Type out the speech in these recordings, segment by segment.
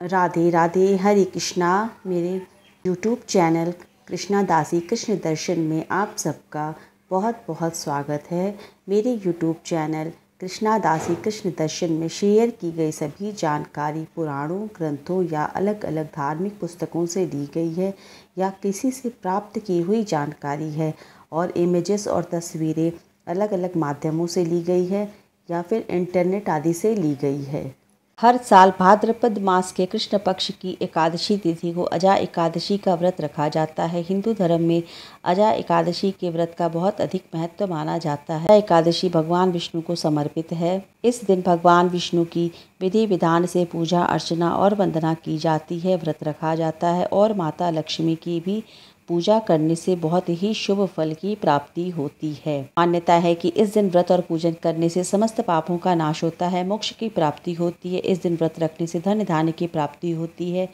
राधे राधे, हरे कृष्णा। मेरे YouTube channel Krishna दासी कृष्ण दर्शन में आप सबका बहुत बहुत स्वागत है। मेरे यूट्यूब चैनल कृष्णा दासी कृष्ण दर्शन में शेयर की गई सभी जानकारी पुराणों, ग्रंथों या अलग अलग धार्मिक पुस्तकों से ली गई है या किसी से प्राप्त की हुई जानकारी है और इमेजेस और तस्वीरें अलग अलग माध्यमों से ली गई है या फिर इंटरनेट आदि से ली गई है। हर साल भाद्रपद मास के कृष्ण पक्ष की एकादशी तिथि को अजा एकादशी का व्रत रखा जाता है। हिंदू धर्म में अजा एकादशी के व्रत का बहुत अधिक महत्व माना जाता है। एकादशी भगवान विष्णु को समर्पित है। इस दिन भगवान विष्णु की विधि विधान से पूजा अर्चना और वंदना की जाती है, व्रत रखा जाता है और माता लक्ष्मी की भी पूजा करने से बहुत ही शुभ फल की प्राप्ति होती है। मान्यता है कि इस दिन व्रत और पूजन करने से समस्त पापों का नाश होता है, मोक्ष की प्राप्ति होती है। इस दिन व्रत रखने से धन धान्य की प्राप्ति होती है,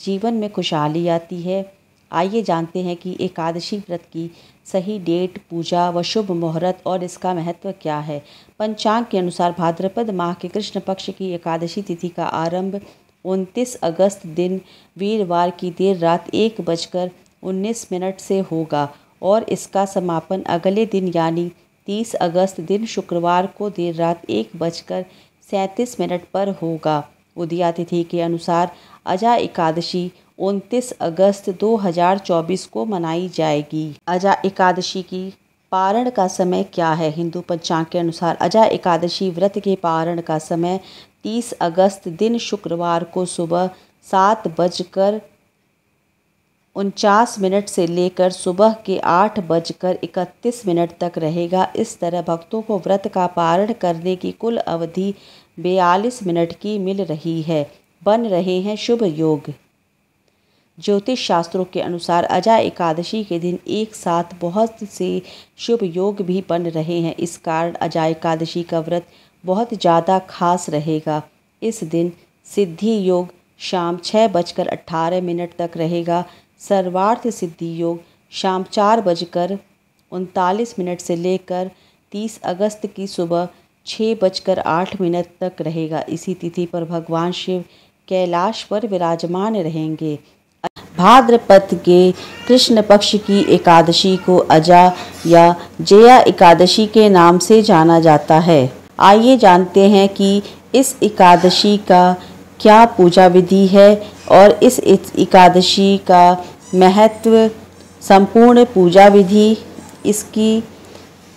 जीवन में खुशहाली आती है। आइए जानते हैं कि एकादशी व्रत की सही डेट, पूजा व शुभ मुहूर्त और इसका महत्व क्या है। पंचांग के अनुसार भाद्रपद माह के कृष्ण पक्ष की एकादशी तिथि का आरंभ 29 अगस्त दिन वीरवार की देर रात 1:19 से होगा और इसका समापन अगले दिन यानी 30 अगस्त दिन शुक्रवार को देर रात 1:37 पर होगा। उदया तिथि के अनुसार अजा एकादशी 29 अगस्त 2024 को मनाई जाएगी। अजा एकादशी की पारण का समय क्या है? हिंदू पंचांग के अनुसार अजा एकादशी व्रत के पारण का समय 30 अगस्त दिन शुक्रवार को सुबह 7:49 से लेकर सुबह के 8:31 तक रहेगा। इस तरह भक्तों को व्रत का पारण करने की कुल अवधि 42 मिनट की मिल रही है। बन रहे हैं शुभ योग। ज्योतिष शास्त्रों के अनुसार अजा एकादशी के दिन एक साथ बहुत से शुभ योग भी बन रहे हैं। इस कारण अजा एकादशी का व्रत बहुत ज़्यादा खास रहेगा। इस दिन सिद्धि योग शाम 6:18 तक रहेगा। सर्वार्थ सिद्धि योग शाम 4:39 से लेकर 30 अगस्त की सुबह 6:08 तक रहेगा। इसी तिथि पर भगवान शिव कैलाश पर विराजमान रहेंगे। भाद्रपद के कृष्ण पक्ष की एकादशी को अजा या जया एकादशी के नाम से जाना जाता है। आइए जानते हैं कि इस एकादशी का क्या पूजा विधि है और इस एकादशी का महत्व, संपूर्ण पूजा विधि, इसकी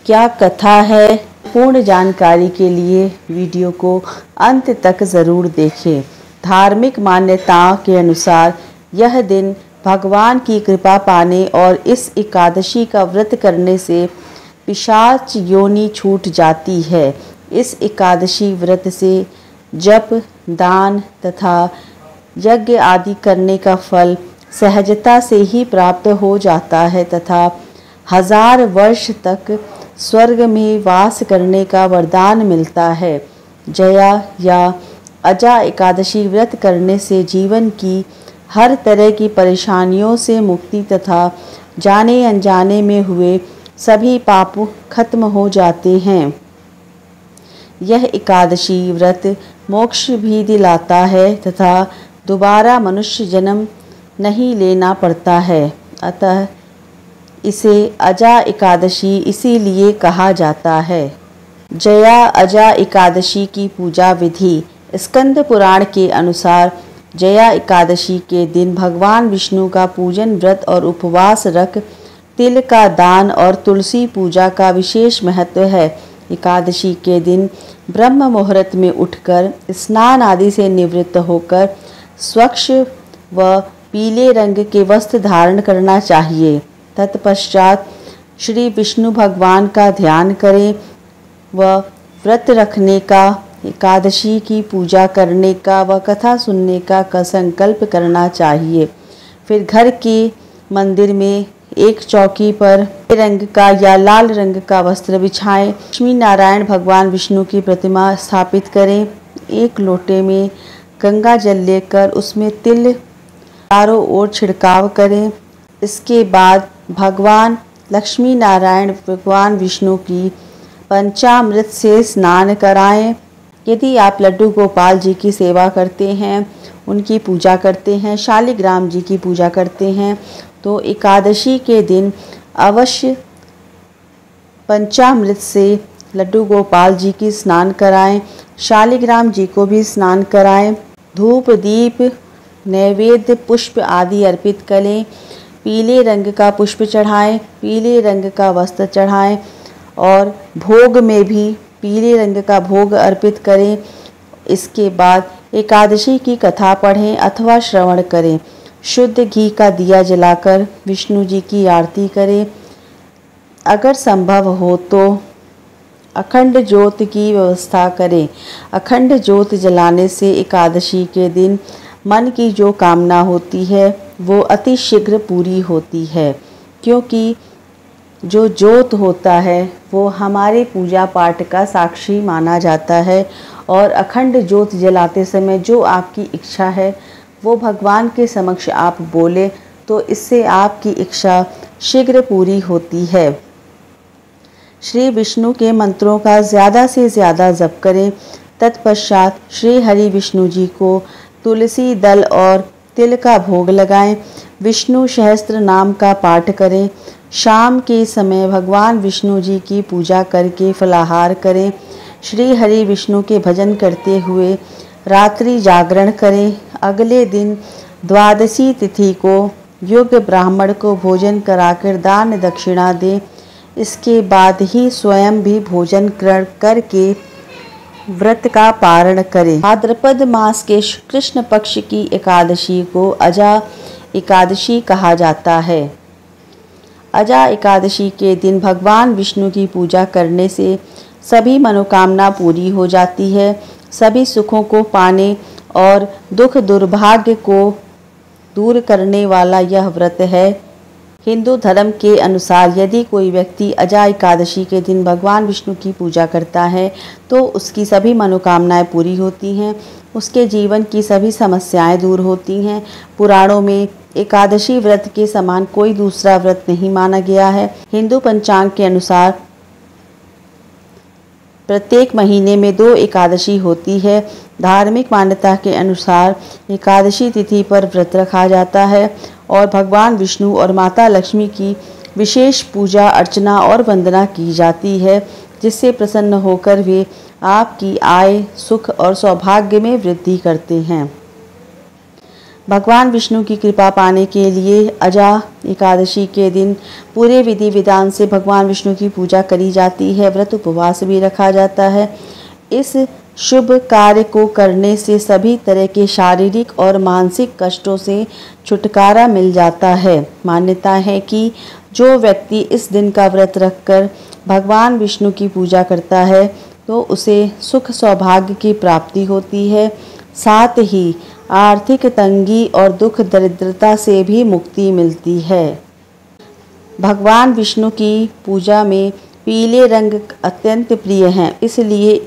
क्या कथा है। पूर्ण जानकारी के लिए वीडियो को अंत तक ज़रूर देखें। धार्मिक मान्यताओं के अनुसार यह दिन भगवान की कृपा पाने और इस एकादशी का व्रत करने से पिशाच योनि छूट जाती है। इस एकादशी व्रत से जप, दान तथा यज्ञ आदि करने का फल सहजता से ही प्राप्त हो जाता है तथा 1000 वर्ष तक स्वर्ग में वास करने का वरदान मिलता है। जया या अजा एकादशी व्रत करने से जीवन की हर तरह की परेशानियों से मुक्ति तथा जाने अनजाने में हुए सभी पाप खत्म हो जाते हैं। यह एकादशी व्रत मोक्ष भी दिलाता है तथा दोबारा मनुष्य जन्म नहीं लेना पड़ता है। अतः इसे अजा एकादशी इसीलिए कहा जाता है। जया अजा एकादशी की पूजा विधि। स्कंद पुराण के अनुसार जया एकादशी के दिन भगवान विष्णु का पूजन, व्रत और उपवास रख तिल का दान और तुलसी पूजा का विशेष महत्व है। एकादशी के दिन ब्रह्म मुहूर्त में उठकर स्नान आदि से निवृत्त होकर स्वच्छ व पीले रंग के वस्त्र धारण करना चाहिए। तत्पश्चात श्री विष्णु भगवान का ध्यान करें व व्रत रखने का, एकादशी की पूजा करने का व कथा सुनने का संकल्प करना चाहिए। फिर घर के मंदिर में एक चौकी पर रंग का या लाल रंग का वस्त्र बिछाएं। लक्ष्मी नारायण भगवान विष्णु की प्रतिमा स्थापित करें। एक लोटे में गंगा जल लेकर उसमें तिल चारों ओर छिड़काव करें। इसके बाद भगवान लक्ष्मी नारायण भगवान विष्णु की पंचामृत से स्नान कराएं। यदि आप लड्डू गोपाल जी की सेवा करते हैं, उनकी पूजा करते हैं, शालिग्राम जी की पूजा करते हैं, तो एकादशी के दिन अवश्य पंचामृत से लड्डू गोपाल जी की स्नान कराएं, शालिग्राम जी को भी स्नान कराएं, धूप दीप नैवेद्य पुष्प आदि अर्पित करें, पीले रंग का पुष्प चढ़ाएं, पीले रंग का वस्त्र चढ़ाएं और भोग में भी पीले रंग का भोग अर्पित करें। इसके बाद एकादशी की कथा पढ़ें अथवा श्रवण करें। शुद्ध घी का दिया जलाकर विष्णु जी की आरती करें। अगर संभव हो तो अखंड ज्योत की व्यवस्था करें। अखंड ज्योत जलाने से एकादशी के दिन मन की जो कामना होती है वो अति शीघ्र पूरी होती है, क्योंकि जो ज्योत होता है वो हमारे पूजा पाठ का साक्षी माना जाता है और अखंड ज्योत जलाते समय जो आपकी इच्छा है वो भगवान के समक्ष आप बोले तो इससे आपकी इच्छा शीघ्र पूरी होती है। श्री विष्णु के मंत्रों का ज़्यादा से ज़्यादा जप करें। तत्पश्चात श्री हरि विष्णु जी को तुलसी दल और तिल का भोग लगाएं। विष्णु सहस्त्र नाम का पाठ करें। शाम के समय भगवान विष्णु जी की पूजा करके फलाहार करें। श्री हरि विष्णु के भजन करते हुए रात्रि जागरण करें। अगले दिन द्वादशी तिथि को योग्य ब्राह्मण को भोजन कराकर दान दक्षिणा दें। इसके बाद ही स्वयं भी भोजन करके व्रत का पारण करें। भाद्रपद मास के कृष्ण पक्ष की एकादशी को अजा एकादशी कहा जाता है। अजा एकादशी के दिन भगवान विष्णु की पूजा करने से सभी मनोकामना पूरी हो जाती है। सभी सुखों को पाने और दुख दुर्भाग्य को दूर करने वाला यह व्रत है। हिंदू धर्म के अनुसार यदि कोई व्यक्ति अजा एकादशी के दिन भगवान विष्णु की पूजा करता है तो उसकी सभी मनोकामनाएं पूरी होती हैं, उसके जीवन की सभी समस्याएं दूर होती हैं। पुराणों में एकादशी व्रत के समान कोई दूसरा व्रत नहीं माना गया है। हिंदू पंचांग के अनुसार प्रत्येक महीने में 2 एकादशी होती है। धार्मिक मान्यता के अनुसार एकादशी तिथि पर व्रत रखा जाता है और भगवान विष्णु और माता लक्ष्मी की विशेष पूजा अर्चना और वंदना की जाती है, जिससे प्रसन्न होकर वे आपकी आय सुख और सौभाग्य में वृद्धि करते हैं। भगवान विष्णु की कृपा पाने के लिए अजा एकादशी के दिन पूरे विधि विधान से भगवान विष्णु की पूजा करी जाती है। व्रत उपवास भी रखा जाता है। इस शुभ कार्य को करने से सभी तरह के शारीरिक और मानसिक कष्टों से छुटकारा मिल जाता है। मान्यता है कि जो व्यक्ति इस दिन का व्रत रखकर भगवान विष्णु की पूजा करता है तो उसे सुख सौभाग्य की प्राप्ति होती है, साथ ही आर्थिक तंगी और दुख दरिद्रता से भी मुक्ति मिलती है। भगवान विष्णु की पूजा में पीले रंग अत्यंत प्रिय हैं, इसलिए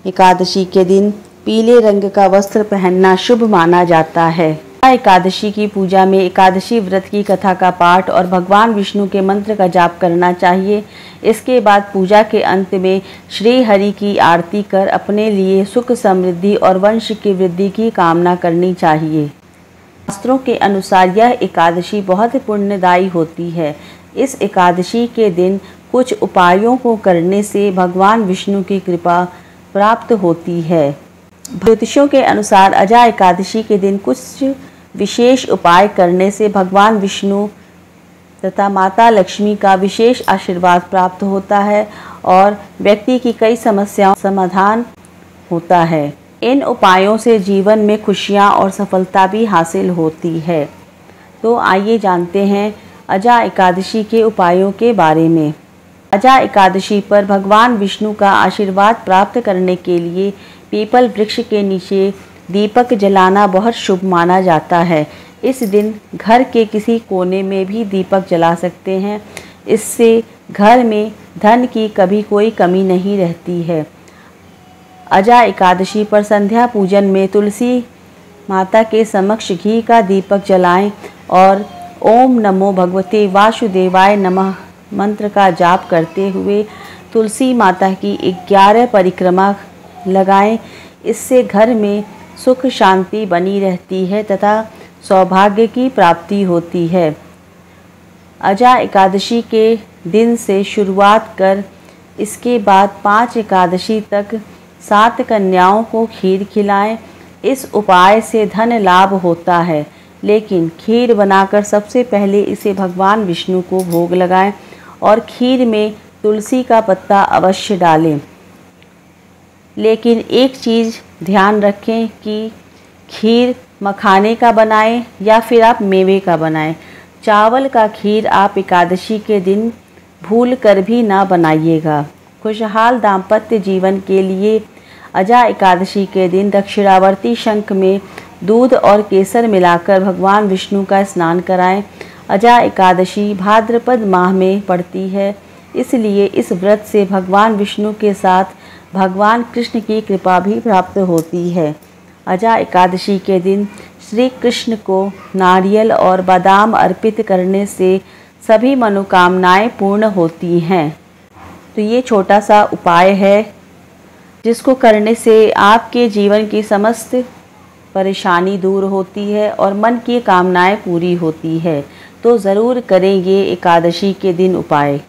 एकादशी के दिन पीले रंग का वस्त्र पहनना शुभ माना जाता है। एकादशी की पूजा में एकादशी व्रत की कथा का पाठ और भगवान विष्णु के मंत्र का जाप करना चाहिए। इसके बाद पूजा के अंत में श्री हरि की आरती कर अपने लिए सुख समृद्धि और वंश की वृद्धि की कामना करनी चाहिए। शास्त्रों के अनुसार यह एकादशी बहुत पुण्यदायी होती है। इस एकादशी के दिन कुछ उपायों को करने से भगवान विष्णु की कृपा प्राप्त होती है। ज्योतिषियों के अनुसार अजा एकादशी के दिन कुछ विशेष उपाय करने से भगवान विष्णु तथा माता लक्ष्मी का विशेष आशीर्वाद प्राप्त होता है और व्यक्ति की कई समस्याओं का समाधान होता है। इन उपायों से जीवन में खुशियां और सफलता भी हासिल होती है। तो आइए जानते हैं अजा एकादशी के उपायों के बारे में। अजा एकादशी पर भगवान विष्णु का आशीर्वाद प्राप्त करने के लिए पीपल वृक्ष के नीचे दीपक जलाना बहुत शुभ माना जाता है। इस दिन घर के किसी कोने में भी दीपक जला सकते हैं। इससे घर में धन की कभी कोई कमी नहीं रहती है। अजा एकादशी पर संध्या पूजन में तुलसी माता के समक्ष घी का दीपक जलाएं और ओम नमो भगवते वासुदेवाय नमः मंत्र का जाप करते हुए तुलसी माता की 11 परिक्रमा लगाएं। इससे घर में सुख शांति बनी रहती है तथा सौभाग्य की प्राप्ति होती है। अजा एकादशी के दिन से शुरुआत कर इसके बाद 5 एकादशी तक 7 कन्याओं को खीर खिलाएं। इस उपाय से धन लाभ होता है, लेकिन खीर बनाकर सबसे पहले इसे भगवान विष्णु को भोग लगाएं और खीर में तुलसी का पत्ता अवश्य डालें। लेकिन एक चीज़ ध्यान रखें कि खीर मखाने का बनाएं या फिर आप मेवे का बनाएं। चावल का खीर आप एकादशी के दिन भूल कर भी ना बनाइएगा। खुशहाल दाम्पत्य जीवन के लिए अजा एकादशी के दिन दक्षिणावर्ती शंख में दूध और केसर मिलाकर भगवान विष्णु का स्नान कराएं। अजा एकादशी भाद्रपद माह में पड़ती है, इसलिए इस व्रत से भगवान विष्णु के साथ भगवान कृष्ण की कृपा भी प्राप्त होती है। अजा एकादशी के दिन श्री कृष्ण को नारियल और बादाम अर्पित करने से सभी मनोकामनाएं पूर्ण होती हैं। तो ये छोटा सा उपाय है जिसको करने से आपके जीवन की समस्त परेशानी दूर होती है और मन की कामनाएं पूरी होती है। तो ज़रूर करें ये एकादशी के दिन उपाय।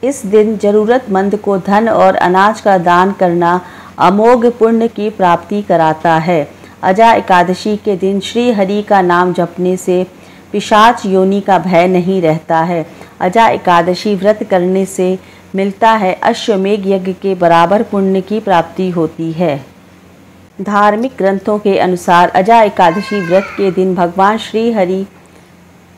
इस दिन ज़रूरतमंद को धन और अनाज का दान करना अमोघ पुण्य की प्राप्ति कराता है। अजा एकादशी के दिन श्री हरि का नाम जपने से पिशाच योनि का भय नहीं रहता है। अजा एकादशी व्रत करने से मिलता है अश्वमेघ यज्ञ के बराबर पुण्य की प्राप्ति होती है। धार्मिक ग्रंथों के अनुसार अजा एकादशी व्रत के दिन भगवान श्री हरि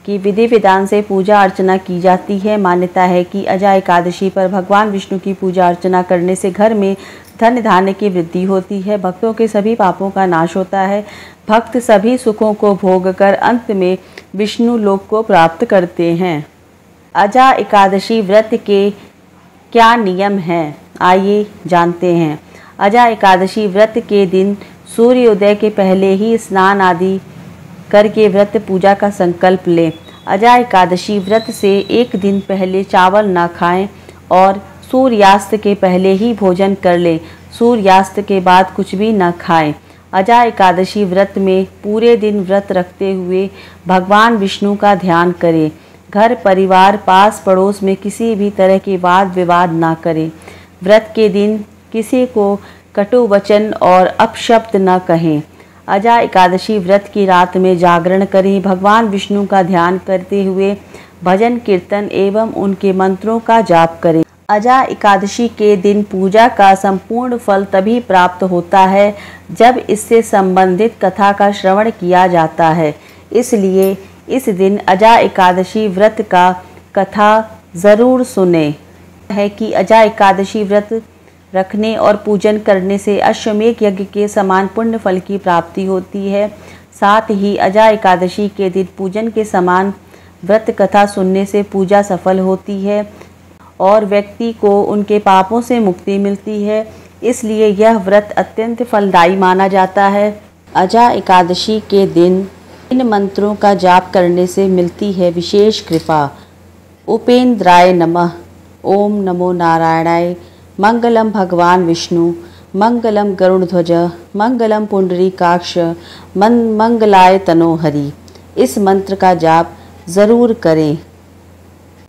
की विधि विधान से पूजा अर्चना की जाती है। मान्यता है कि अजा एकादशी पर भगवान विष्णु की पूजा अर्चना करने से घर में धन धान्य की वृद्धि होती है, भक्तों के सभी पापों का नाश होता है, भक्त सभी सुखों को भोग कर अंत में विष्णु लोक को प्राप्त करते हैं। अजा एकादशी व्रत के क्या नियम हैं, आइए जानते हैं। अजा एकादशी व्रत के दिन सूर्योदय के पहले ही स्नान आदि करके व्रत पूजा का संकल्प लें। अजा एकादशी व्रत से एक दिन पहले चावल न खाएं और सूर्यास्त के पहले ही भोजन कर लें। सूर्यास्त के बाद कुछ भी न खाएं। अजा एकादशी व्रत में पूरे दिन व्रत रखते हुए भगवान विष्णु का ध्यान करें। घर परिवार पास पड़ोस में किसी भी तरह के वाद विवाद ना करें। व्रत के दिन किसी को कटु वचन और अपशब्द न कहें। अजा एकादशी व्रत की रात में जागरण करें। भगवान विष्णु का ध्यान करते हुए भजन कीर्तन एवं उनके मंत्रों का जाप करें। अजा एकादशी के दिन पूजा का संपूर्ण फल तभी प्राप्त होता है जब इससे संबंधित कथा का श्रवण किया जाता है। इसलिए इस दिन अजा एकादशी व्रत का कथा ज़रूर सुने। है कि अजा एकादशी व्रत रखने और पूजन करने से अश्वमेघ यज्ञ के समान पुण्य फल की प्राप्ति होती है। साथ ही अजा एकादशी के दिन पूजन के समान व्रत कथा सुनने से पूजा सफल होती है और व्यक्ति को उनके पापों से मुक्ति मिलती है। इसलिए यह व्रत अत्यंत फलदायी माना जाता है। अजा एकादशी के दिन इन मंत्रों का जाप करने से मिलती है विशेष कृपा। उपेन्द्राय नमः, ओम नमो नारायणाय, मंगलम भगवान विष्णु, मंगलम गरुड़ध्वज, मंगलम पुंडरीकाक्ष, मंगलाय तनोहरि। इस मंत्र का जाप ज़रूर करें।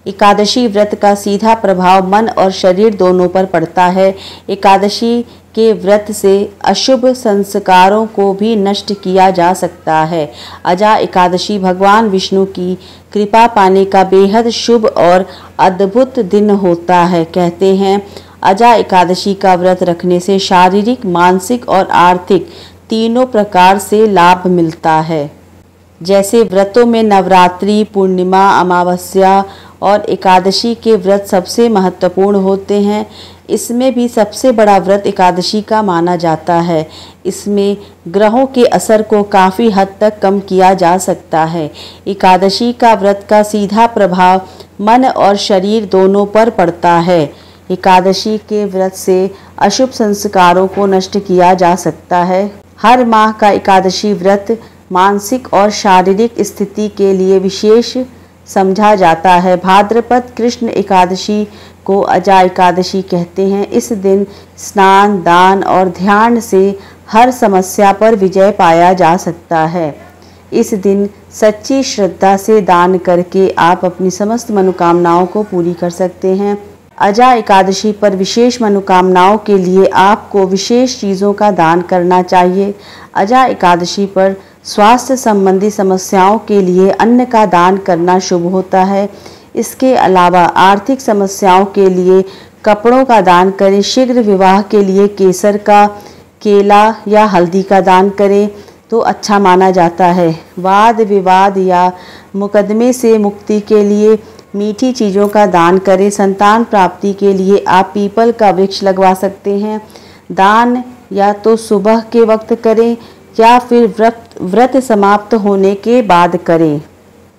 एकादशी व्रत का सीधा प्रभाव मन और शरीर दोनों पर पड़ता है। एकादशी के व्रत से अशुभ संस्कारों को भी नष्ट किया जा सकता है। अजा एकादशी भगवान विष्णु की कृपा पाने का बेहद शुभ और अद्भुत दिन होता है। कहते हैं अजा एकादशी का व्रत रखने से शारीरिक, मानसिक और आर्थिक तीनों प्रकार से लाभ मिलता है। जैसे व्रतों में नवरात्रि, पूर्णिमा, अमावस्या और एकादशी के व्रत सबसे महत्वपूर्ण होते हैं, इसमें भी सबसे बड़ा व्रत एकादशी का माना जाता है। इसमें ग्रहों के असर को काफ़ी हद तक कम किया जा सकता है। एकादशी का व्रत का सीधा प्रभाव मन और शरीर दोनों पर पड़ता है। एकादशी के व्रत से अशुभ संस्कारों को नष्ट किया जा सकता है। हर माह का एकादशी व्रत मानसिक और शारीरिक स्थिति के लिए विशेष समझा जाता है। भाद्रपद कृष्ण एकादशी को अजा एकादशी कहते हैं। इस दिन स्नान, दान और ध्यान से हर समस्या पर विजय पाया जा सकता है। इस दिन सच्ची श्रद्धा से दान करके आप अपनी समस्त मनोकामनाओं को पूरी कर सकते हैं। अजा एकादशी पर विशेष मनोकामनाओं के लिए आपको विशेष चीज़ों का दान करना चाहिए। अजा एकादशी पर स्वास्थ्य संबंधी समस्याओं के लिए अन्न का दान करना शुभ होता है। इसके अलावा आर्थिक समस्याओं के लिए कपड़ों का दान करें। शीघ्र विवाह के लिए केसर का, केला या हल्दी का दान करें तो अच्छा माना जाता है। वाद विवाद या मुकदमे से मुक्ति के लिए मीठी चीज़ों का दान करें। संतान प्राप्ति के लिए आप पीपल का वृक्ष लगवा सकते हैं। दान या तो सुबह के वक्त करें या फिर व्रत समाप्त होने के बाद करें।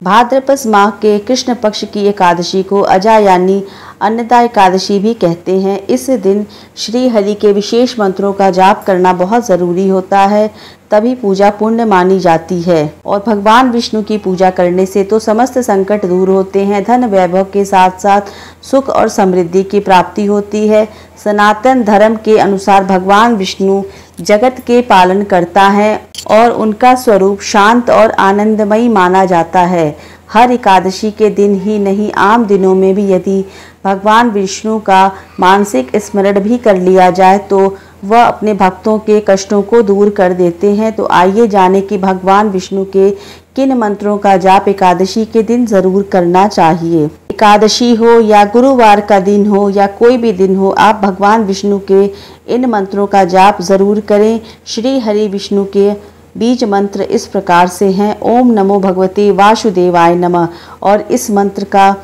भाद्रपद माह के कृष्ण पक्ष की एकादशी को अजा यानी अन्नदा एकादशी भी कहते हैं। इस दिन श्री हरि के विशेष मंत्रों का जाप करना बहुत ज़रूरी होता है, तभी पूजा पुण्य मानी जाती है। और भगवान विष्णु की पूजा करने से तो समस्त संकट दूर होते हैं, धन वैभव के साथ साथ सुख और समृद्धि की प्राप्ति होती है। सनातन धर्म के अनुसार भगवान विष्णु जगत के पालन करता है और उनका स्वरूप शांत और आनंदमयी माना जाता है। हर एकादशी के दिन ही नहीं, आम दिनों में भी यदि भगवान विष्णु का मानसिक स्मरण भी कर लिया जाए तो वह अपने भक्तों के कष्टों को दूर कर देते हैं। तो आइए जाने कि भगवान विष्णु के किन मंत्रों का जाप एकादशी के दिन जरूर करना चाहिए। एकादशी हो या गुरुवार का दिन हो या कोई भी दिन हो, आप भगवान विष्णु के इन मंत्रों का जाप जरूर करें। श्री हरि विष्णु के बीज मंत्र इस प्रकार से हैं: ओम नमो भगवते वासुदेवाय नमः। और इस मंत्र का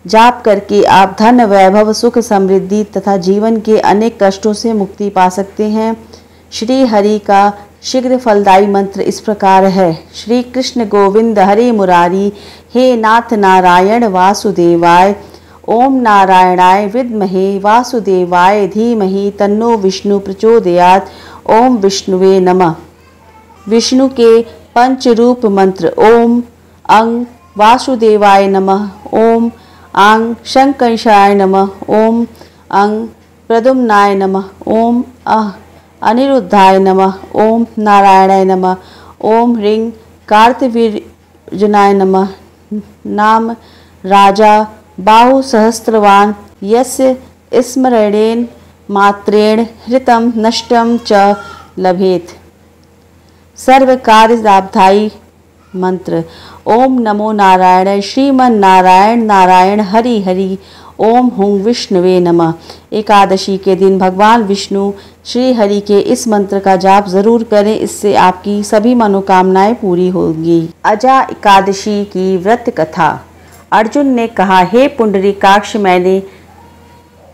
जाप करके आप धन, वैभव, सुख, समृद्धि तथा जीवन के अनेक कष्टों से मुक्ति पा सकते हैं। श्री हरि का शीघ्र फलदायी मंत्र इस प्रकार है: श्री कृष्ण गोविंद हरे मुरारी, हे नाथ नारायण वासुदेवाय। ओम नारायणाय विद्महे वासुदेवाय धीमहि तन्नो विष्णु प्रचोदयात्। ओम विष्णुवे नमः। विष्णु के पंच रूप मंत्र: ओम अंग वासुदेवाय नमः, ओम आंग शंकरशाय नमः, ओम अंग प्रद्युम्नाय नमः, ओम अनिरुद्धाय नमः, ओम नारायणाय नमः, ओम ह्रीं कार्तवीर्याय नमः। नाम राजा बाहु सहस्रवान, यस्य स्मरणेन मात्रेण हृतं नष्टं च लभेत। सर्व कार्य लाभदायी मंत्र: ओम नमो नारायण श्रीमन नारायण नारायण हरि हरि। ओम हुं विष्णुवे नमः। एकादशी के दिन भगवान विष्णु श्री हरि के इस मंत्र का जाप जरूर करें, इससे आपकी सभी मनोकामनाएं पूरी होंगी। अजा एकादशी की व्रत कथा। अर्जुन ने कहा, हे पुंडरीकाक्ष, मैंने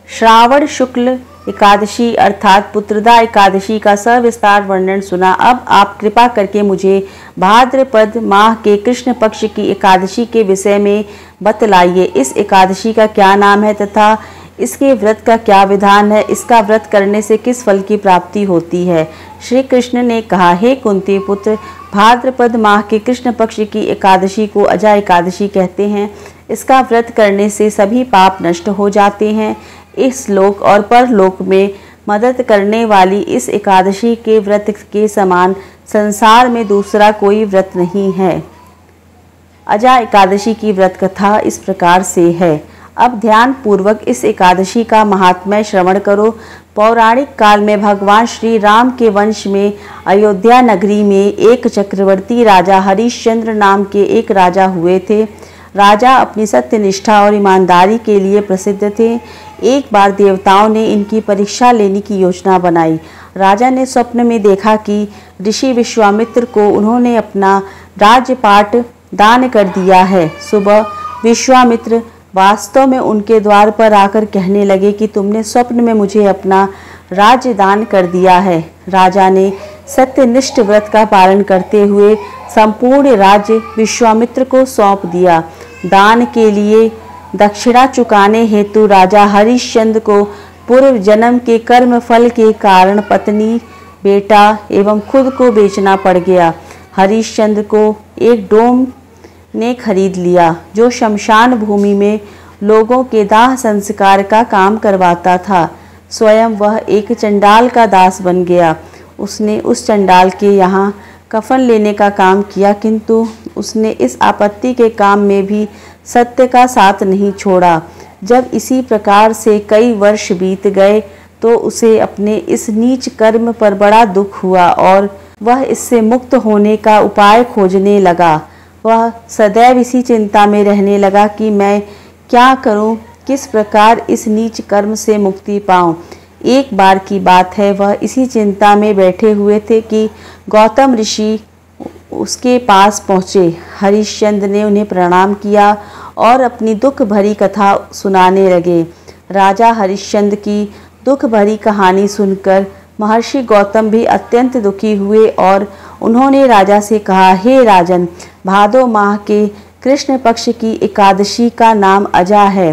श्रावण शुक्ल एकादशी अर्थात पुत्रदा एकादशी का सविस्तार वर्णन सुना। अब आप कृपा करके मुझे भाद्रपद माह के कृष्ण पक्ष की एकादशी के विषय में बतलाइए। इस एकादशी का क्या नाम है तथा इसके व्रत का क्या विधान है? इसका व्रत करने से किस फल की प्राप्ति होती है? श्री कृष्ण ने कहा, हे कुंती पुत्र, भाद्रपद माह के कृष्ण पक्ष की एकादशी को अजा एकादशी कहते हैं। इसका व्रत करने से सभी पाप नष्ट हो जाते हैं। इस लोक और परलोक में मदद करने वाली इस एकादशी के व्रत के समान संसार में दूसरा कोई व्रत नहीं है। अजा एकादशी की व्रत कथा इस प्रकार से है। अब ध्यान पूर्वक इस एकादशी का महात्म्य श्रवण करो। पौराणिक काल में भगवान श्री राम के वंश में अयोध्या नगरी में एक चक्रवर्ती राजा हरिश्चंद्र नाम के एक राजा हुए थे। राजा अपनी सत्यनिष्ठा और ईमानदारी के लिए प्रसिद्ध थे। एक बार देवताओं ने इनकी परीक्षा लेने की योजना बनाई। राजा ने स्वप्न में देखा कि ऋषि विश्वामित्र को उन्होंने अपना राज्यपाट दान कर दिया है। सुबह विश्वामित्र वास्तव में उनके द्वार पर आकर कहने लगे कि तुमने स्वप्न में मुझे अपना राज्य दान कर दिया है। राजा ने सत्यनिष्ठ व्रत का पालन करते हुए संपूर्ण राज्य विश्वामित्र को सौंप दिया। दान के लिए दक्षिणा चुकाने हेतु राजा हरिश्चंद्र को पूर्व जन्म के कर्म फल के कारण पत्नी, बेटा एवं खुद को बेचना पड़ गया। हरिश्चंद्र को एक डोम ने खरीद लिया जो शमशान भूमि में लोगों के दाह संस्कार का काम करवाता था। स्वयं वह एक चंडाल का दास बन गया। उसने उस चंडाल के यहाँ कफन लेने का काम किया, किंतु उसने इस आपत्ति के काम में भी सत्य का साथ नहीं छोड़ा। जब इसी प्रकार से कई वर्ष बीत गए तो उसे अपने इस नीच कर्म पर बड़ा दुख हुआ और वह इससे मुक्त होने का उपाय खोजने लगा। वह सदैव इसी चिंता में रहने लगा कि मैं क्या करूं, किस प्रकार इस नीच कर्म से मुक्ति पाऊं। एक बार की बात है, वह इसी चिंता में बैठे हुए थे कि गौतम ऋषि उसके पास पहुँचे। हरिश्चंद्र ने उन्हें प्रणाम किया और अपनी दुख भरी कथा सुनाने लगे। राजा हरिश्चंद्र की दुख भरी कहानी सुनकर महर्षि गौतम भी अत्यंत दुखी हुए और उन्होंने राजा से कहा, हे राजन, भादो माह के कृष्ण पक्ष की एकादशी का नाम अजा है।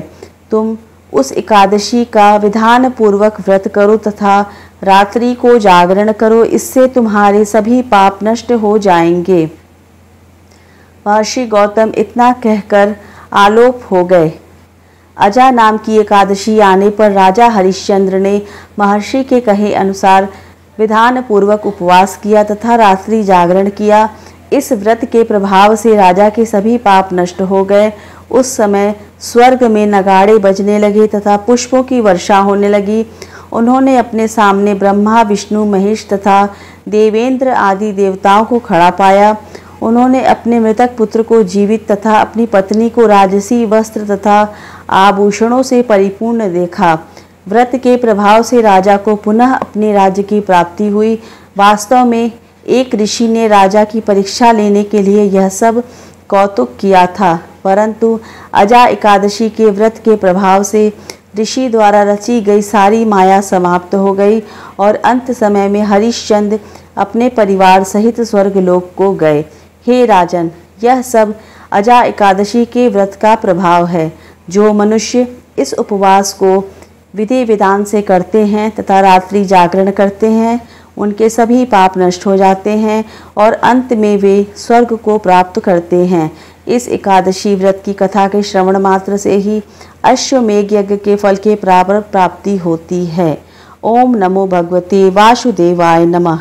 तुम उस एकादशी का विधान पूर्वक व्रत करो तथा रात्रि को जागरण करो, इससे तुम्हारे सभी पाप नष्ट हो जाएंगे। महर्षि गौतम इतना कहकर आलोप हो गए। अजा नाम की एकादशी आने पर राजा हरिश्चंद्र ने महर्षि के कहे अनुसार विधान पूर्वक उपवास किया तथा रात्रि जागरण किया। इस व्रत के प्रभाव से राजा के सभी पाप नष्ट हो गए। उस समय स्वर्ग में नगाड़े बजने लगे तथा पुष्पों की वर्षा होने लगी। उन्होंने अपने सामने ब्रह्मा, विष्णु, महेश तथा देवेंद्र आदि देवताओं को खड़ा पाया। उन्होंने अपने मृतक पुत्र को जीवित तथा अपनी पत्नी को राजसी वस्त्र तथा आभूषणों से परिपूर्ण देखा। व्रत के प्रभाव से राजा को पुनः अपने राज्य की प्राप्ति हुई। वास्तव में एक ऋषि ने राजा की परीक्षा लेने के लिए यह सब कौतुक किया था, परंतु अजा एकादशी के व्रत के प्रभाव से ऋषि द्वारा रची गई सारी माया समाप्त हो गई और अंत समय में हरिश्चंद्र अपने परिवार सहित स्वर्गलोक को गए। हे राजन, यह सब अजा एकादशी के व्रत का प्रभाव है। जो मनुष्य इस उपवास को विधि विधान से करते हैं तथा रात्रि जागरण करते हैं, उनके सभी पाप नष्ट हो जाते हैं और अंत में वे स्वर्ग को प्राप्त करते हैं। इस एकादशी व्रत की कथा के श्रवण मात्र से ही अश्वमेघ यज्ञ के फल के प्राप्ति होती है। ओम नमो भगवते वासुदेवाय नमः।